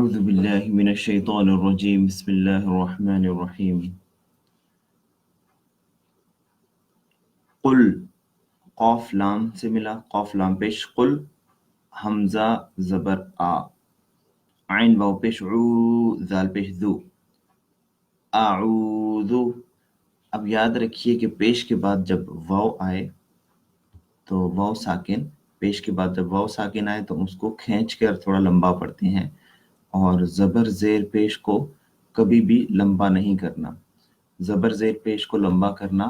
أعوذ بالله من الشيطان الرجيم بسم الله الرحمن الرحيم قل قاف لام سے ملا قاف لام پیش قل حمزہ زبر آ عین واو پیش عو ذال پیش ذو اعوذ. اب یاد رکھیے کہ پیش کے بعد جب واو آئے تو واو ساکن پیش کے بعد جب واو ساکن آئے تو اس کو کھینچ کر تھوڑا لمبا پڑتے ہیں اور زبر زیر پیش کو کبھی بھی لمبا نہیں کرنا. زبر زیر پیش کو لمبا کرنا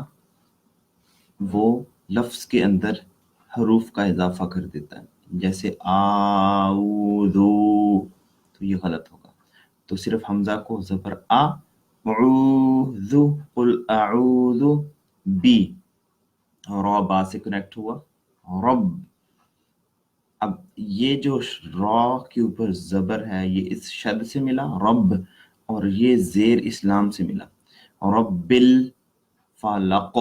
وہ لفظ کے اندر حروف کا اضافہ کر دیتا ہے، جیسے آؤذو تو یہ غلط ہوگا. تو صرف حمزہ کو زبر آ اعوذ قل اعوذ بی را با سے کنیکٹ ہوا رب. اب یہ جو را کے اوپر زبر ہے یہ اس شد سے ملا رب اور یہ زیر اسلام سے ملا رب الفلق.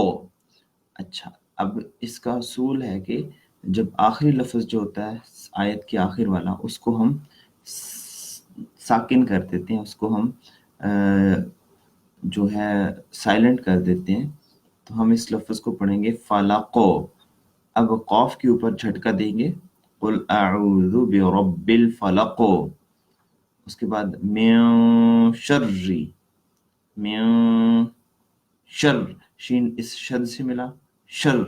اچھا اب اس کا اصول ہے کہ جب آخری لفظ جو ہوتا ہے آیت کے آخر والا اس کو ہم ساکن کر دیتے ہیں، اس کو ہم جو ہے سائلنٹ کر دیتے ہیں. تو ہم اس لفظ کو پڑھیں گے فلقو. اب قاف کے اوپر جھٹکا دیں گے قل اعوذ برب الفلق. اس کے بعد من شر شین اس شد سے ملا شر.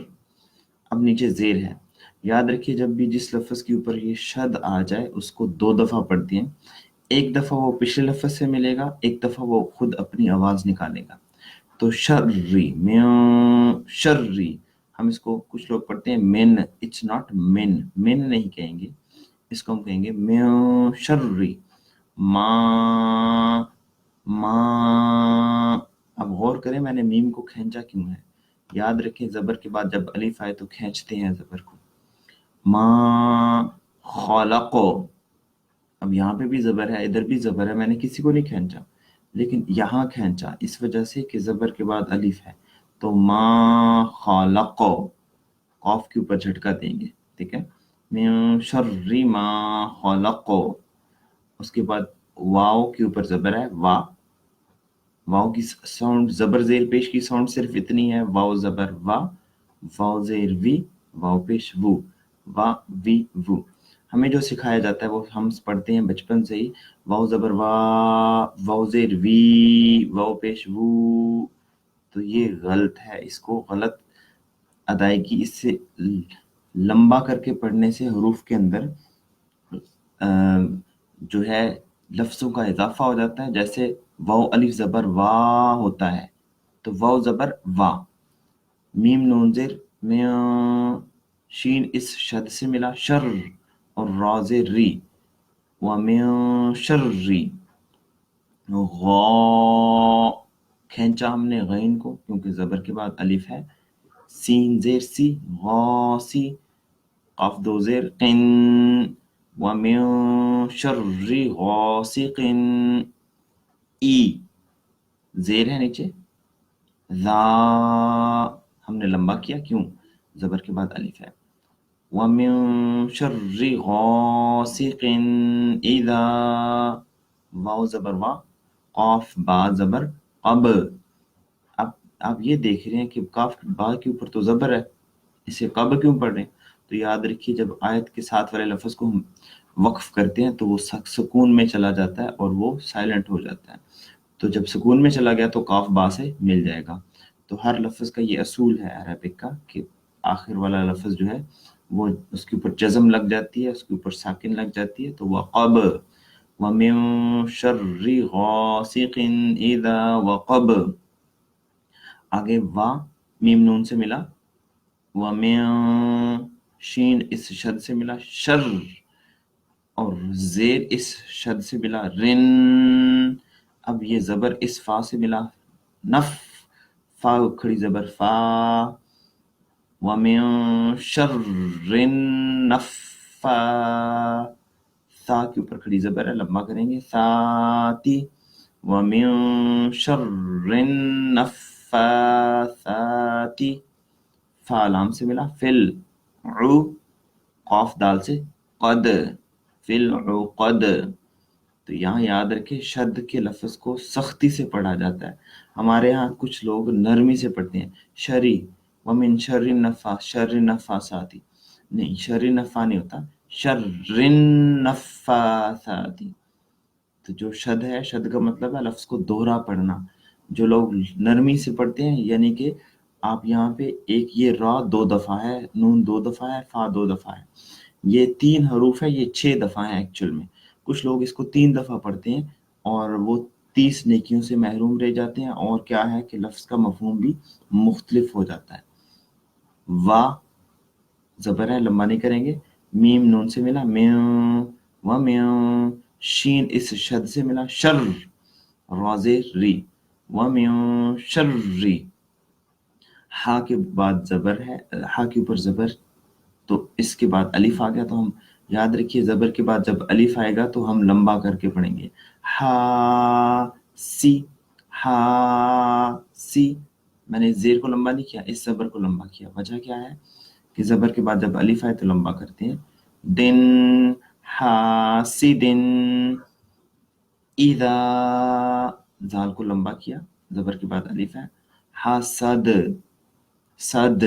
اب نیچے زیر ہے. یاد رکھیے جب بھی جس لفظ کے اوپر یہ شد آ جائے اس کو 2 دفعہ پڑھتے ہیں. ایک دفعہ وہ پچھلے لفظ سے ملے گا، ایک دفعہ وہ خود اپنی آواز نکالے گا. تو شرری من شرری ہم اس کو کچھ لوگ پڑھتے ہیں من، اٹس ناٹ من نہیں کہیں گے، اس کو ہم کہیں گے من شرری ما. اب غور کریں میں نے میم کو کھینچا کیوں ہے. یاد رکھیں زبر کے بعد جب الف آئے تو کھینچتے ہیں زبر کو. ما خلقو. اب یہاں پہ بھی زبر ہے ادھر بھی زبر ہے، میں نے کسی کو نہیں کھینچا لیکن یہاں کھینچا اس وجہ سے کہ زبر کے بعد الف ہے. تو ما خلقو قاف کے اوپر جھٹکا دیں گے، ٹھیک ہے. من شر ما خلقو. اس کے بعد واو کے اوپر زبر ہے واو کی ساؤنڈ زبر زیر پیش کی ساؤنڈ صرف اتنی ہے واو زبر واو زیر وی واو پیش وو وا وی وو. ہمیں جو سکھایا جاتا ہے وہ ہم پڑھتے ہیں بچپن سے ہی واو زبر واو زیر وی واو پیش وو. تو یہ غلط ہے، اس کو غلط ادائیگی اس سے لمبا کر کے پڑھنے سے حروف کے اندر جو ہے لفظوں کا اضافہ ہو جاتا ہے. جیسے واو الف زبر وا ہوتا ہے تو واو زبر وا. میم نون زیر میں شین اس شد سے ملا شر اور را زیر ری ومن شرری. غا کھینچا ہم نے غین کو کیونکہ زبر کے بعد الف ہے. سین زیر سی غاسی قاف 2 زیر قن ومن شر غاسق. ای زیر ہے نیچے ذا ہم نے لمبا کیا کیوں زبر کے بعد الف ہے. ومن شر غاسق اذا واو زبر وا قاف با زبر قب. اب آپ یہ دیکھ رہے ہیں کہ کاف با کے اوپر تو زبر ہے، اسے قب کیوں پڑھ رہے ہیں. تو یاد رکھیے جب آیت کے ساتھ والے لفظ کو ہم وقف کرتے ہیں تو وہ سکون میں چلا جاتا ہے اور وہ سائلنٹ ہو جاتا ہے. تو جب سکون میں چلا گیا تو کاف با سے مل جائے گا. تو ہر لفظ کا یہ اصول ہے عربک کا کہ آخر والا لفظ جو ہے وہ اس کے اوپر جزم لگ جاتی ہے، اس کے اوپر ساکن لگ جاتی ہے تو وقب. ومن شر غاسق اذا وقب. آگے وا میم نون سے ملا ومن شین اس شد سے ملا شر اور زیر اس شد سے ملا رن. اب یہ زبر اس فا سے ملا نف فا کھڑی زبر فا ومن شر النفا. سا کے اوپر کھڑی زبر ہے لمبا کریں گے ساتی ومن شر النفاثات. فا لام سے ملا فل عو قاف دال سے قد فل عقد. تو یہاں یاد رکھیں شد کے لفظ کو سختی سے پڑھا جاتا ہے. ہمارے ہاں کچھ لوگ نرمی سے پڑھتے ہیں شری ومن شر النفاسات. نہیں، شر نفا نہیں ہوتا، شر النفاثات. تو جو شد ہے، شد کا مطلب ہے لفظ کو دوہرا پڑھنا. جو لوگ نرمی سے پڑھتے ہیں، یعنی کہ آپ یہاں پہ ایک یہ را 2 دفعہ ہے، نون 2 دفعہ ہے، فا 2 دفعہ ہے، یہ 3 حروف ہے، یہ 6 دفعہ ہیں ایکچول میں. کچھ لوگ اس کو 3 دفعہ پڑھتے ہیں اور وہ 30 نیکیوں سے محروم رہ جاتے ہیں. اور کیا ہے کہ لفظ کا مفہوم بھی مختلف ہو جاتا ہے. وا زبر ہے، لمبا نہیں کریں گے. میم نون سے ملا میوں و میوں. شین اس شد سے ملا شر. راز ری و میوں شرری. ہا کے بعد زبر ہے، ہا کے اوپر زبر، تو اس کے بعد الف آ گیا. تو ہم یاد رکھیے زبر کے بعد جب الف آئے گا تو ہم لمبا کر کے پڑھیں گے. ہا سی، ہا سی. میں نے زیر کو لمبا نہیں کیا، اس زبر کو لمبا کیا. وجہ کیا ہے کہ زبر کے بعد جب الف آئے تو لمبا کرتے ہیں. دن، حاسدن. اذا، زال کو لمبا کیا، زبر کے بعد الف ہے. حسد، صد.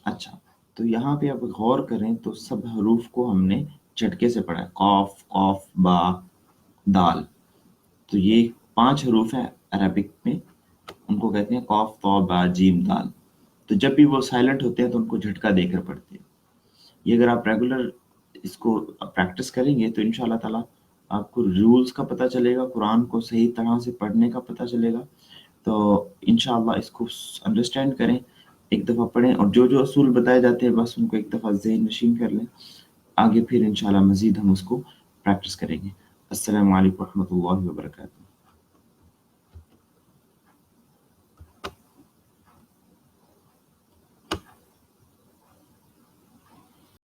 اچھا، تو یہاں پہ اب غور کریں تو سب حروف کو ہم نے جھٹکے سے پڑھا ہے. قاف، قاف، با، دال. تو یہ 5 حروف ہیں عربک میں، ان کو کہتے ہیں قاف، طا، با، جیم، دال. تو جب بھی وہ سائلنٹ ہوتے ہیں تو ان کو جھٹکا دے کر پڑھتے ہیں. یہ اگر آپ ریگولر اس کو پریکٹس کریں گے تو انشاءاللہ تعالیٰ آپ کو رولز کا پتہ چلے گا، قرآن کو صحیح طرح سے پڑھنے کا پتہ چلے گا. تو انشاءاللہ اس کو انڈرسٹینڈ کریں، ایک دفعہ پڑھیں، اور جو جو اصول بتائے جاتے ہیں بس ان کو ایک دفعہ ذہن نشین کر لیں. آگے پھر انشاءاللہ مزید ہم اس کو پریکٹس کریں گے. السلام علیکم ورحمۃ اللہ وبرکاتہ.